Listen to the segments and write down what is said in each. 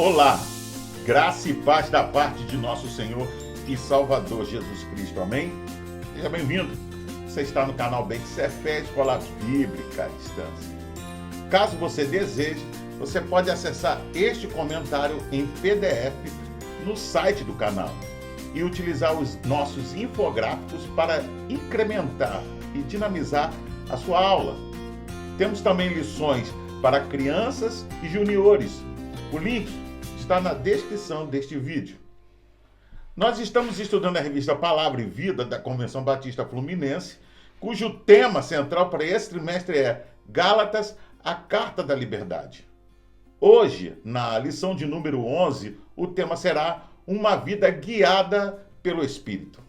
Olá, graça e paz da parte de nosso Senhor e Salvador Jesus Cristo, amém? Seja bem-vindo, você está no canal Bem Que Cé Fé, Escola Bíblica à Distância. Caso você deseje, você pode acessar este comentário em PDF no site do canal e utilizar os nossos infográficos para incrementar e dinamizar a sua aula. Temos também lições para crianças e juniores. O link está na descrição deste vídeo. Nós estamos estudando a revista Palavra e Vida da Convenção Batista Fluminense, cujo tema central para esse trimestre é Gálatas, a Carta da Liberdade. Hoje, na lição de número 11, o tema será uma vida guiada pelo Espírito.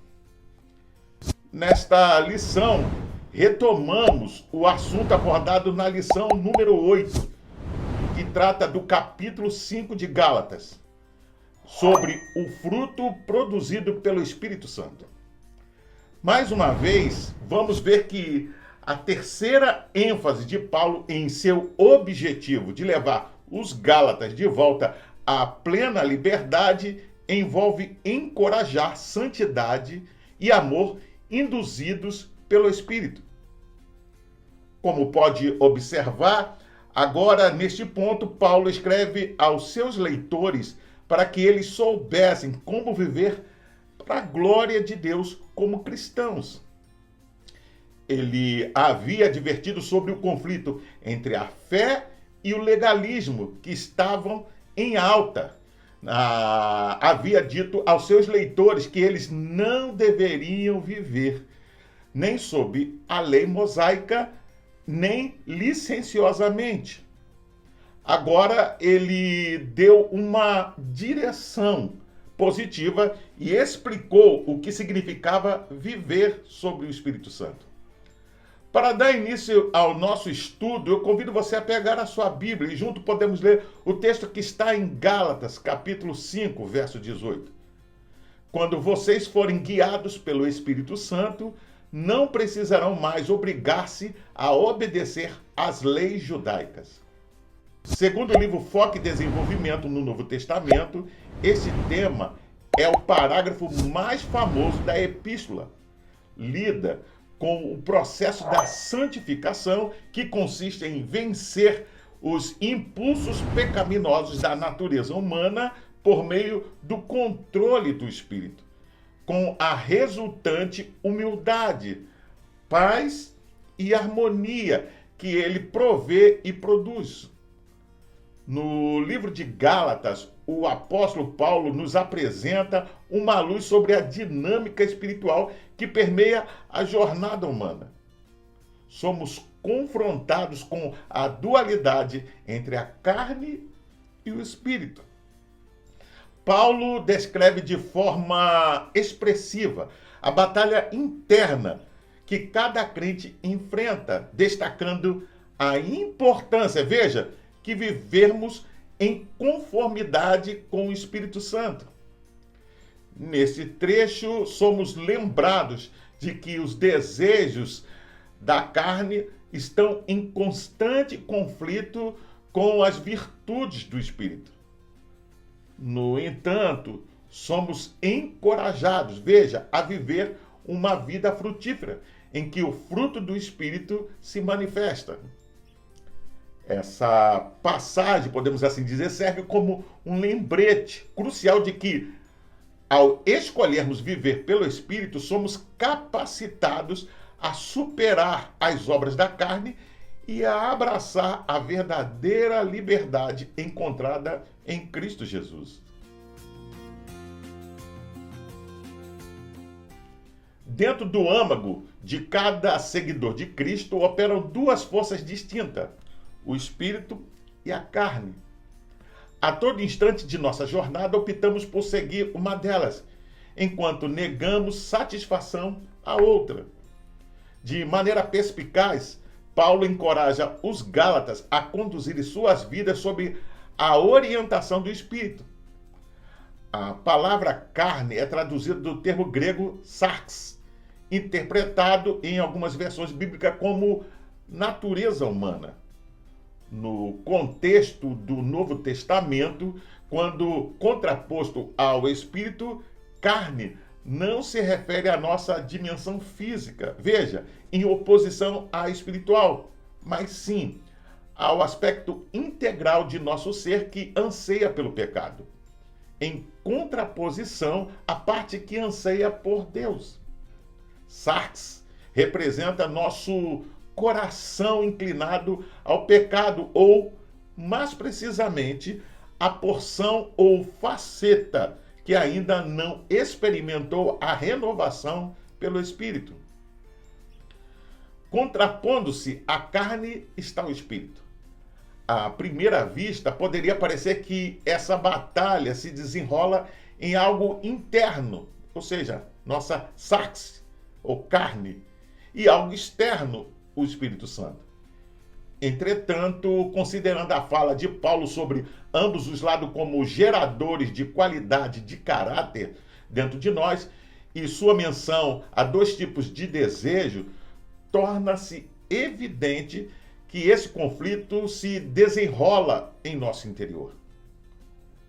Nesta lição, retomamos o assunto abordado na lição número 8, que trata do capítulo 5 de Gálatas, sobre o fruto produzido pelo Espírito Santo. Mais uma vez, vamos ver que a terceira ênfase de Paulo em seu objetivo de levar os Gálatas de volta à plena liberdade envolve encorajar santidade e amor induzidos pelo Espírito. Como pode observar, agora neste ponto, Paulo escreve aos seus leitores para que eles soubessem como viver para a glória de Deus como cristãos. Ele havia advertido sobre o conflito entre a fé e o legalismo que estavam em alta. Havia dito aos seus leitores que eles não deveriam viver nem sob a lei mosaica, nem licenciosamente. Agora ele deu uma direção positiva e explicou o que significava viver sob o Espírito Santo. Para dar início ao nosso estudo, eu convido você a pegar a sua Bíblia e junto podemos ler o texto que está em Gálatas, capítulo 5, verso 18. Quando vocês forem guiados pelo Espírito Santo, não precisarão mais obrigar-se a obedecer às leis judaicas. Segundo o livro Foco e Desenvolvimento no Novo Testamento, esse tema é o parágrafo mais famoso da epístola. Lida com o processo da santificação, que consiste em vencer os impulsos pecaminosos da natureza humana por meio do controle do Espírito, com a resultante humildade, paz e harmonia que ele provê e produz. No livro de Gálatas, o apóstolo Paulo nos apresenta uma luz sobre a dinâmica espiritual que permeia a jornada humana. Somos confrontados com a dualidade entre a carne e o espírito. Paulo descreve de forma expressiva a batalha interna que cada crente enfrenta, destacando a importância, veja, que vivermos em conformidade com o Espírito Santo. Nesse trecho, somos lembrados de que os desejos da carne estão em constante conflito com as virtudes do Espírito. No entanto, somos encorajados, veja, a viver uma vida frutífera, em que o fruto do Espírito se manifesta. Essa passagem, podemos assim dizer, serve como um lembrete crucial de que, ao escolhermos viver pelo Espírito, somos capacitados a superar as obras da carne e a abraçar a verdadeira liberdade encontrada em Cristo Jesus. Dentro do âmago de cada seguidor de Cristo operam duas forças distintas: o Espírito e a carne. A todo instante de nossa jornada, optamos por seguir uma delas, enquanto negamos satisfação à outra. De maneira perspicaz, Paulo encoraja os Gálatas a conduzirem suas vidas sob a orientação do Espírito. A palavra carne é traduzida do termo grego sarx, interpretado em algumas versões bíblicas como natureza humana. no contexto do Novo Testamento, quando contraposto ao espírito, carne não se refere à nossa dimensão física, veja, em oposição à espiritual, mas sim ao aspecto integral de nosso ser que anseia pelo pecado, em contraposição à parte que anseia por Deus. Sarx representa nosso coração inclinado ao pecado, ou, mais precisamente, a porção ou faceta que ainda não experimentou a renovação pelo Espírito. Contrapondo-se à carne está o Espírito. À primeira vista, poderia parecer que essa batalha se desenrola em algo interno, ou seja, nossa sarx, ou carne, e algo externo, o Espírito Santo. Entretanto, considerando a fala de Paulo sobre ambos os lados como geradores de qualidade de caráter dentro de nós, e sua menção a dois tipos de desejo, torna-se evidente que esse conflito se desenrola em nosso interior.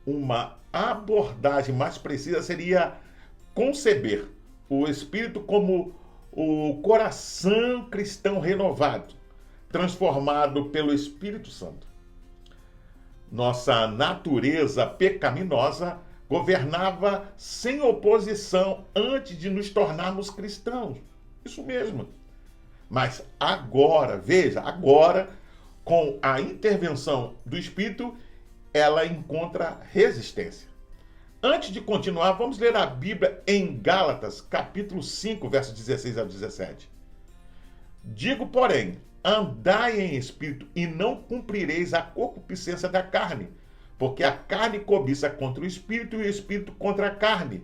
Uma abordagem mais precisa seria conceber o Espírito como o coração cristão renovado, transformado pelo Espírito Santo. Nossa natureza pecaminosa governava sem oposição antes de nos tornarmos cristãos. Isso mesmo. Mas agora, veja, agora, com a intervenção do Espírito, ela encontra resistência. Antes de continuar, vamos ler a Bíblia em Gálatas, capítulo 5, versos 16 a 17. Digo, porém, andai em espírito e não cumprireis a concupiscência da carne, porque a carne cobiça contra o espírito e o espírito contra a carne,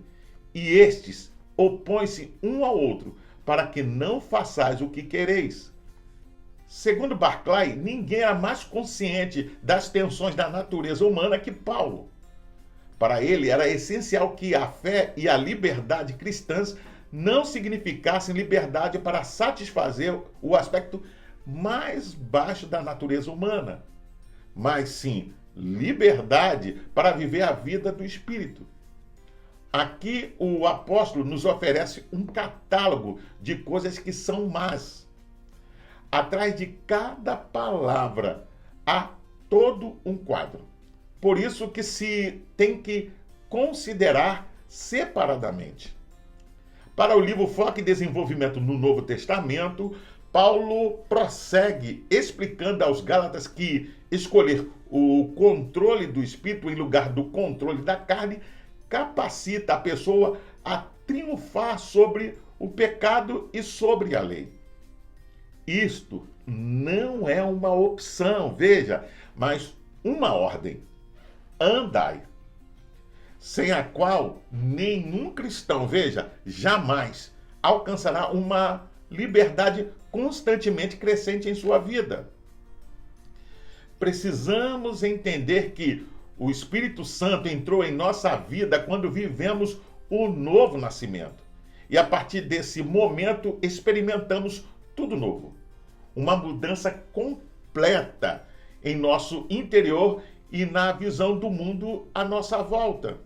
e estes opõem-se um ao outro, para que não façais o que quereis. Segundo Barclay, ninguém era mais consciente das tensões da natureza humana que Paulo. Para ele, era essencial que a fé e a liberdade cristãs não significassem liberdade para satisfazer o aspecto mais baixo da natureza humana, mas sim liberdade para viver a vida do Espírito. Aqui o apóstolo nos oferece um catálogo de coisas que são más. Atrás de cada palavra há todo um quadro. Por isso que se tem que considerar separadamente. Para o livro Foco e Desenvolvimento no Novo Testamento, Paulo prossegue explicando aos Gálatas que escolher o controle do Espírito em lugar do controle da carne capacita a pessoa a triunfar sobre o pecado e sobre a lei. Isto não é uma opção, veja, mas uma ordem. Andai, sem a qual nenhum cristão, veja, jamais alcançará uma liberdade constantemente crescente em sua vida. Precisamos entender que o Espírito Santo entrou em nossa vida quando vivemos o novo nascimento. E a partir desse momento experimentamos tudo novo. Uma mudança completa em nosso interior e na visão do mundo à nossa volta.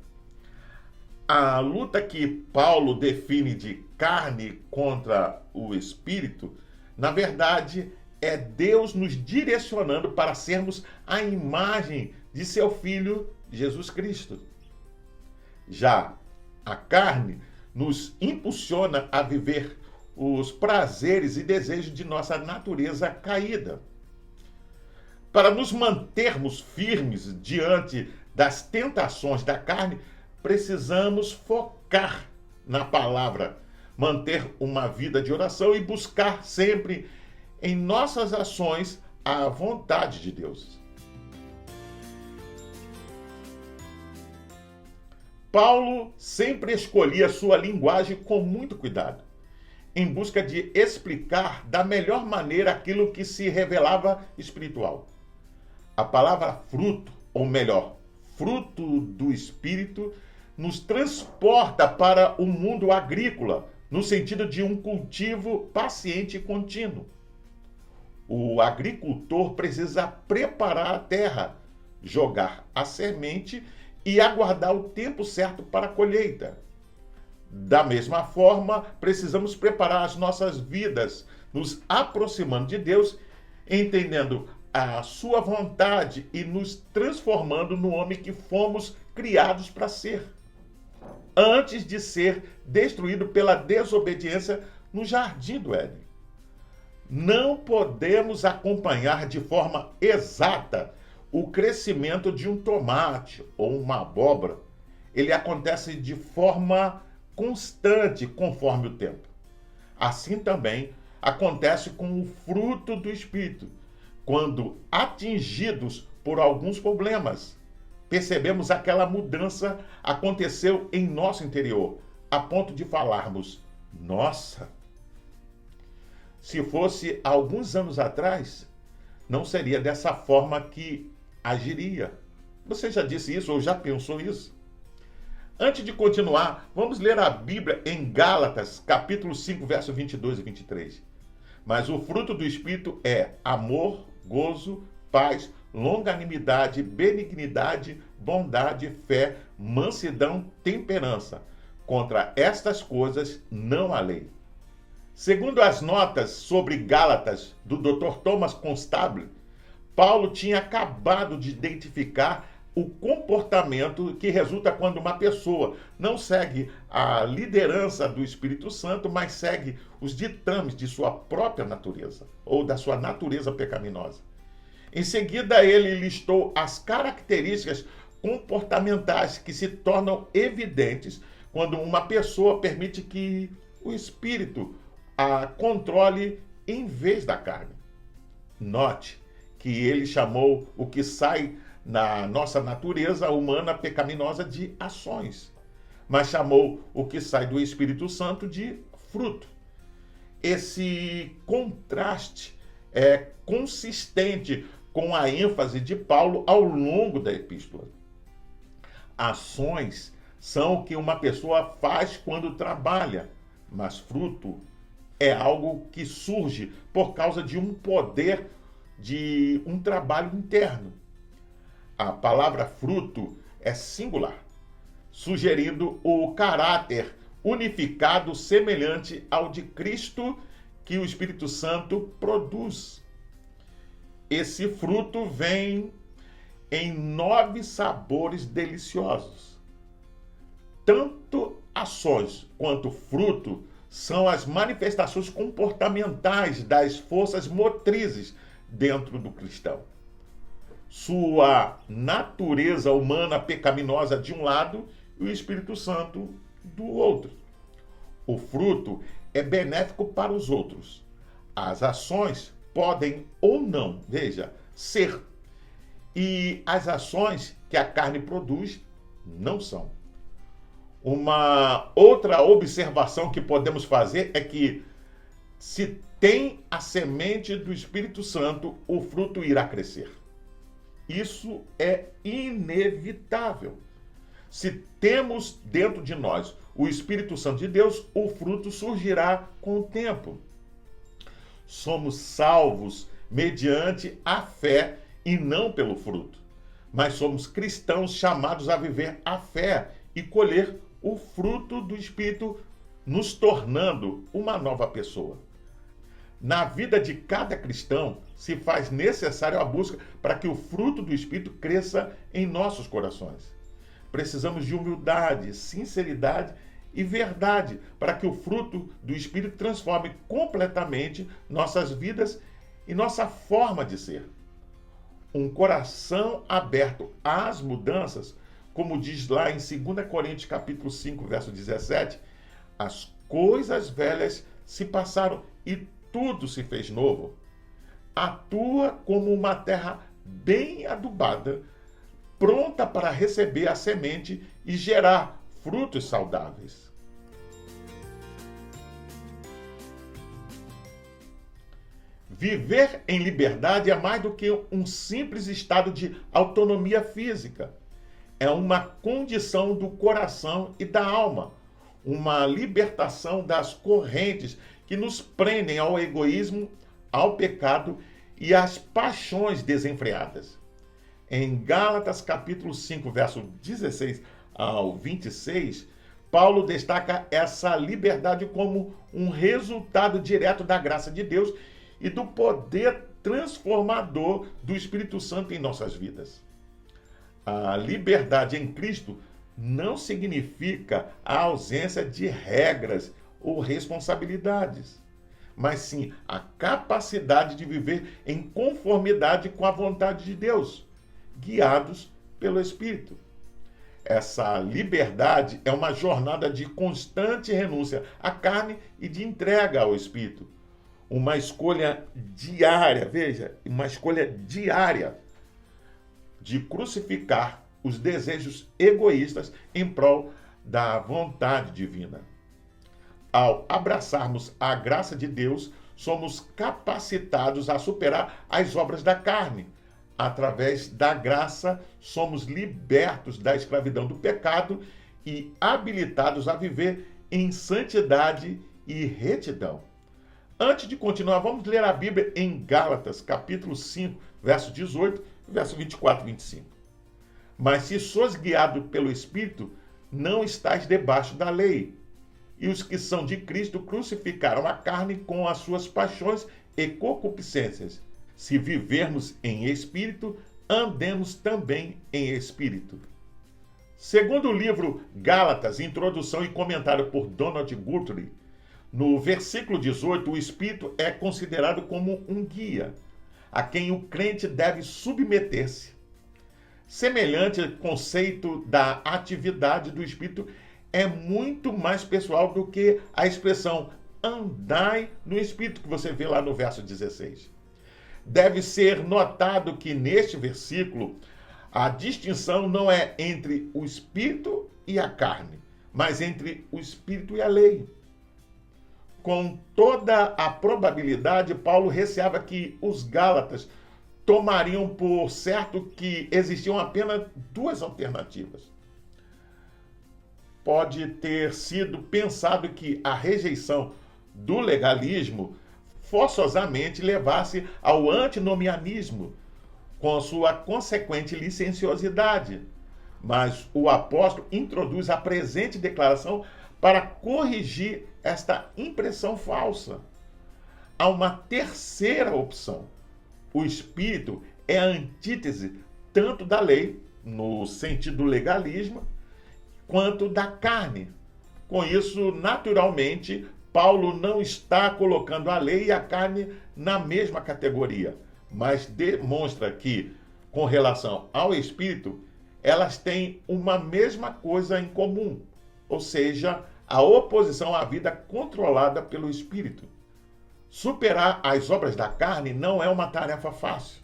A luta que Paulo define de carne contra o espírito, na verdade, é Deus nos direcionando para sermos a imagem de seu Filho Jesus Cristo. Já a carne nos impulsiona a viver os prazeres e desejos de nossa natureza caída. Para nos mantermos firmes diante das tentações da carne, precisamos focar na palavra, manter uma vida de oração e buscar sempre em nossas ações a vontade de Deus. Paulo sempre escolhia sua linguagem com muito cuidado, em busca de explicar da melhor maneira aquilo que se revelava espiritual. A palavra fruto, ou melhor, fruto do Espírito, nos transporta para o mundo agrícola, no sentido de um cultivo paciente e contínuo. O agricultor precisa preparar a terra, jogar a semente e aguardar o tempo certo para a colheita. Da mesma forma, precisamos preparar as nossas vidas, nos aproximando de Deus, entendendo a sua vontade e nos transformando no homem que fomos criados para ser, antes de ser destruído pela desobediência no jardim do Éden. Não podemos acompanhar de forma exata o crescimento de um tomate ou uma abóbora. Ele acontece de forma constante conforme o tempo. Assim também acontece com o fruto do Espírito. Quando atingidos por alguns problemas, percebemos aquela mudança aconteceu em nosso interior, a ponto de falarmos: nossa, se fosse alguns anos atrás, não seria dessa forma que agiria. Você já disse isso ou já pensou isso? Antes de continuar, vamos ler a Bíblia em Gálatas, capítulo 5, verso 22 e 23. Mas o fruto do Espírito é amor, gozo, paz, longanimidade, benignidade, bondade, fé, mansidão, temperança. Contra estas coisas não há lei. Segundo as notas sobre Gálatas do Dr. Thomas Constable, Paulo tinha acabado de identificar o comportamento que resulta quando uma pessoa não segue a liderança do Espírito Santo, mas segue os ditames de sua própria natureza, ou da sua natureza pecaminosa. Em seguida, ele listou as características comportamentais que se tornam evidentes quando uma pessoa permite que o Espírito a controle em vez da carne. Note que ele chamou o que sai na nossa natureza humana pecaminosa de ações, mas chamou o que sai do Espírito Santo de fruto. Esse contraste é consistente com a ênfase de Paulo ao longo da epístola. Ações são o que uma pessoa faz quando trabalha, mas fruto é algo que surge por causa de um poder, de um trabalho interno. A palavra fruto é singular, sugerindo o caráter unificado semelhante ao de Cristo que o Espírito Santo produz. Esse fruto vem em 9 sabores deliciosos. Tanto ações quanto fruto são as manifestações comportamentais das forças motrizes dentro do cristão. Sua natureza humana pecaminosa de um lado e o Espírito Santo do outro. O fruto é benéfico para os outros. As ações podem ou não, veja, ser. E as ações que a carne produz não são. Uma outra observação que podemos fazer é que se tem a semente do Espírito Santo, o fruto irá crescer. Isso é inevitável. Se temos dentro de nós o Espírito Santo de Deus, o fruto surgirá com o tempo. Somos salvos mediante a fé e não pelo fruto. Mas somos cristãos chamados a viver a fé e colher o fruto do Espírito, nos tornando uma nova pessoa. Na vida de cada cristão, se faz necessário a busca para que o fruto do Espírito cresça em nossos corações. Precisamos de humildade, sinceridade e verdade para que o fruto do Espírito transforme completamente nossas vidas e nossa forma de ser. Um coração aberto às mudanças, como diz lá em 2 Coríntios capítulo 5, verso 17, as coisas velhas se passaram e tudo se fez novo. Atua como uma terra bem adubada, pronta para receber a semente e gerar frutos saudáveis. Viver em liberdade é mais do que um simples estado de autonomia física. É uma condição do coração e da alma, uma libertação das correntes que nos prendem ao egoísmo, ao pecado e as paixões desenfreadas. Em Gálatas capítulo 5, verso 16 ao 26, Paulo destaca essa liberdade como um resultado direto da graça de Deus e do poder transformador do Espírito Santo em nossas vidas. A liberdade em Cristo não significa a ausência de regras ou responsabilidades, mas sim a capacidade de viver em conformidade com a vontade de Deus, guiados pelo Espírito. Essa liberdade é uma jornada de constante renúncia à carne e de entrega ao Espírito. Uma escolha diária, veja, uma escolha diária de crucificar os desejos egoístas em prol da vontade divina. Ao abraçarmos a graça de Deus, somos capacitados a superar as obras da carne. Através da graça, somos libertos da escravidão do pecado e habilitados a viver em santidade e retidão. Antes de continuar, vamos ler a Bíblia em Gálatas, capítulo 5, verso 18, verso 24 e 25. Mas se sois guiado pelo Espírito, não estáis debaixo da lei. E os que são de Cristo crucificaram a carne com as suas paixões e concupiscências. Se vivermos em Espírito, andemos também em Espírito. Segundo o livro Gálatas, introdução e comentário por Donald Guthrie, no versículo 18, o Espírito é considerado como um guia, a quem o crente deve submeter-se. Semelhante conceito da atividade do Espírito é muito mais pessoal do que a expressão andai no Espírito, que você vê lá no verso 16. Deve ser notado que neste versículo a distinção não é entre o Espírito e a carne, mas entre o Espírito e a lei. Com toda a probabilidade, Paulo receava que os Gálatas tomariam por certo que existiam apenas duas alternativas. Pode ter sido pensado que a rejeição do legalismo forçosamente levasse ao antinomianismo, com sua consequente licenciosidade. Mas o apóstolo introduz a presente declaração para corrigir esta impressão falsa. Há uma terceira opção. O Espírito é a antítese tanto da lei, no sentido do legalismo, quanto da carne. Com isso, naturalmente, Paulo não está colocando a lei e a carne na mesma categoria, mas demonstra que, com relação ao Espírito, elas têm uma mesma coisa em comum, ou seja, a oposição à vida controlada pelo Espírito. Superar as obras da carne não é uma tarefa fácil.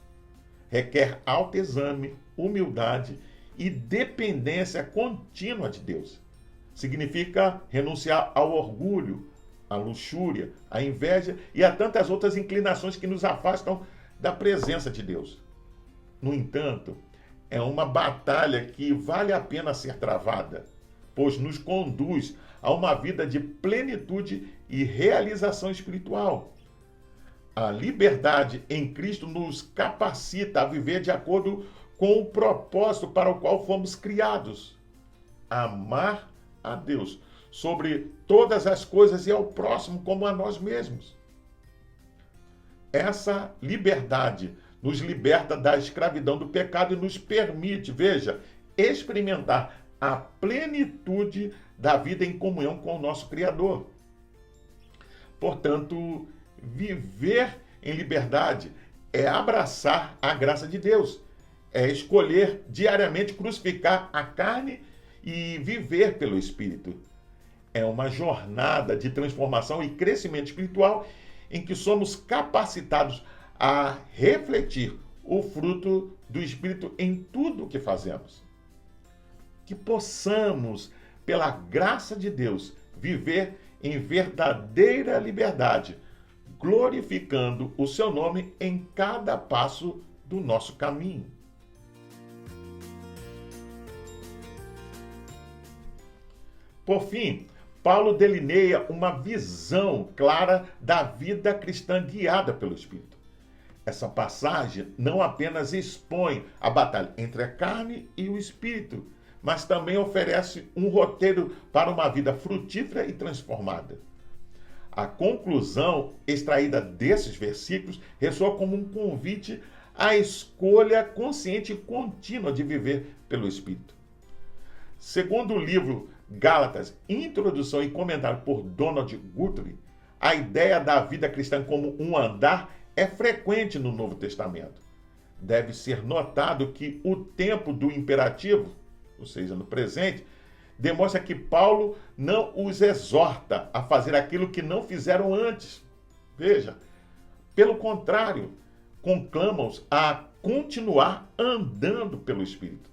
Requer autoexame, humildade e dependência contínua de Deus. Significa renunciar ao orgulho, à luxúria, à inveja e a tantas outras inclinações que nos afastam da presença de Deus. No entanto, é uma batalha que vale a pena ser travada, pois nos conduz a uma vida de plenitude e realização espiritual. A liberdade em Cristo nos capacita a viver de acordo com o propósito para o qual fomos criados. Amar a Deus sobre todas as coisas e ao próximo como a nós mesmos. Essa liberdade nos liberta da escravidão do pecado e nos permite, veja, experimentar a plenitude da vida em comunhão com o nosso Criador. Portanto, viver em liberdade é abraçar a graça de Deus, é escolher diariamente crucificar a carne e viver pelo Espírito. É uma jornada de transformação e crescimento espiritual em que somos capacitados a refletir o fruto do Espírito em tudo o que fazemos. Que possamos, pela graça de Deus, viver em verdadeira liberdade, glorificando o seu nome em cada passo do nosso caminho. Por fim, Paulo delineia uma visão clara da vida cristã guiada pelo Espírito. Essa passagem não apenas expõe a batalha entre a carne e o espírito, mas também oferece um roteiro para uma vida frutífera e transformada. A conclusão extraída desses versículos ressoa como um convite à escolha consciente e contínua de viver pelo Espírito. Segundo o livro Gálatas, introdução e comentário por Donald Guthrie, a ideia da vida cristã como um andar é frequente no Novo Testamento. Deve ser notado que o tempo do imperativo, ou seja, no presente, demonstra que Paulo não os exorta a fazer aquilo que não fizeram antes. Veja, pelo contrário, conclama-os a continuar andando pelo Espírito.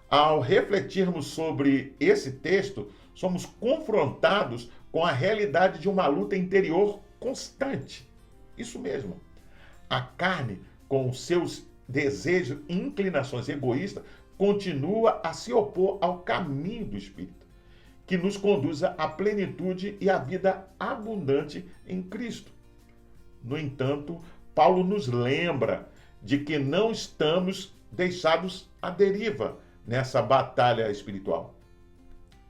Ao refletirmos sobre esse texto, somos confrontados com a realidade de uma luta interior constante. Isso mesmo. A carne, com seus desejos e inclinações egoístas, continua a se opor ao caminho do Espírito, que nos conduz à plenitude e à vida abundante em Cristo. No entanto, Paulo nos lembra de que não estamos deixados à deriva nessa batalha espiritual.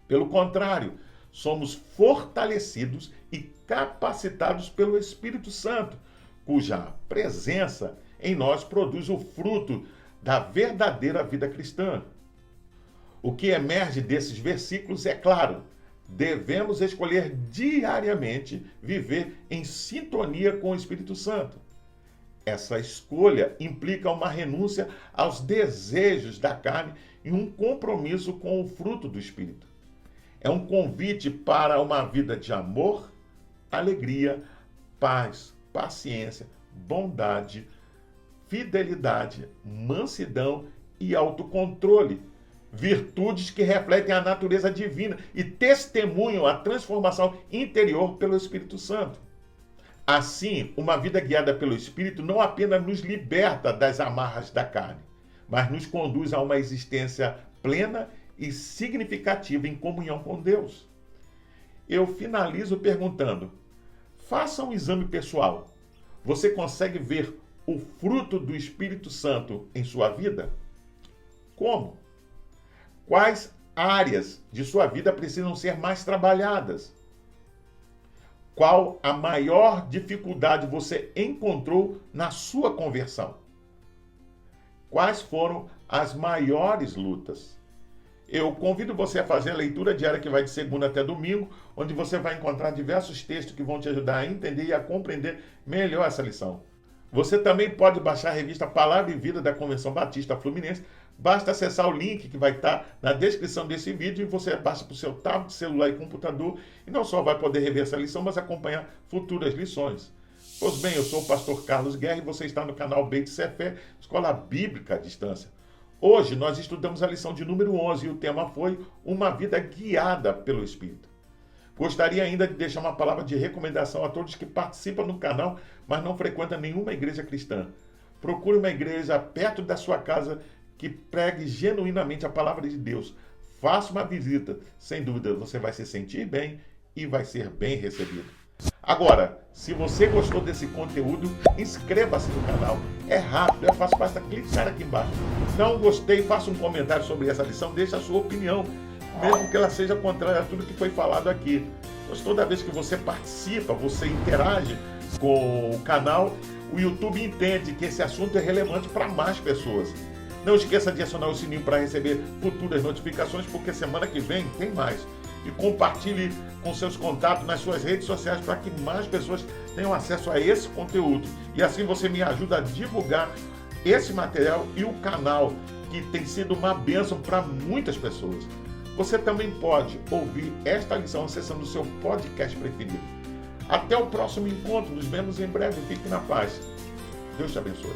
Pelo contrário, somos fortalecidos e capacitados pelo Espírito Santo, cuja presença em nós produz o fruto da verdadeira vida cristã. O que emerge desses versículos é claro: devemos escolher diariamente viver em sintonia com o Espírito Santo. Essa escolha implica uma renúncia aos desejos da carne e um compromisso com o fruto do Espírito. É um convite para uma vida de amor, alegria, paz, paciência, bondade, fidelidade, mansidão e autocontrole. Virtudes que refletem a natureza divina e testemunham a transformação interior pelo Espírito Santo. Assim, uma vida guiada pelo Espírito não apenas nos liberta das amarras da carne, mas nos conduz a uma existência plena e significativa em comunhão com Deus. Eu finalizo perguntando: faça um exame pessoal. Você consegue ver o fruto do Espírito Santo em sua vida? Como? Quais áreas de sua vida precisam ser mais trabalhadas? Qual a maior dificuldade você encontrou na sua conversão? Quais foram as maiores lutas? Eu convido você a fazer a leitura diária que vai de segunda até domingo, onde você vai encontrar diversos textos que vão te ajudar a entender e a compreender melhor essa lição. Você também pode baixar a revista Palavra e Vida da Convenção Batista Fluminense. Basta acessar o link que vai estar na descrição desse vídeo e você baixa para o seu tablet, celular e computador e não só vai poder rever essa lição, mas acompanhar futuras lições. Pois bem, eu sou o pastor Carlos Guerra e você está no canal Beit Sefer, Escola Bíblica à Distância. Hoje nós estudamos a lição de número 11 e o tema foi Uma Vida Guiada pelo Espírito. Gostaria ainda de deixar uma palavra de recomendação a todos que participam do canal, mas não frequentam nenhuma igreja cristã. Procure uma igreja perto da sua casa que pregue genuinamente a palavra de Deus. Faça uma visita, sem dúvida você vai se sentir bem e vai ser bem recebido. Agora, se você gostou desse conteúdo, inscreva-se no canal. É rápido, é fácil, basta clicar aqui embaixo. Não gostei, faça um comentário sobre essa lição, deixe a sua opinião, mesmo que ela seja contrária a tudo que foi falado aqui. Pois toda vez que você participa, você interage com o canal, o YouTube entende que esse assunto é relevante para mais pessoas. Não esqueça de acionar o sininho para receber futuras notificações, porque semana que vem tem mais. E compartilhe com seus contatos nas suas redes sociais para que mais pessoas tenham acesso a esse conteúdo. E assim você me ajuda a divulgar esse material e o canal, que tem sido uma bênção para muitas pessoas. Você também pode ouvir esta lição acessando o seu podcast preferido. Até o próximo encontro, nos vemos em breve. Fique na paz. Deus te abençoe.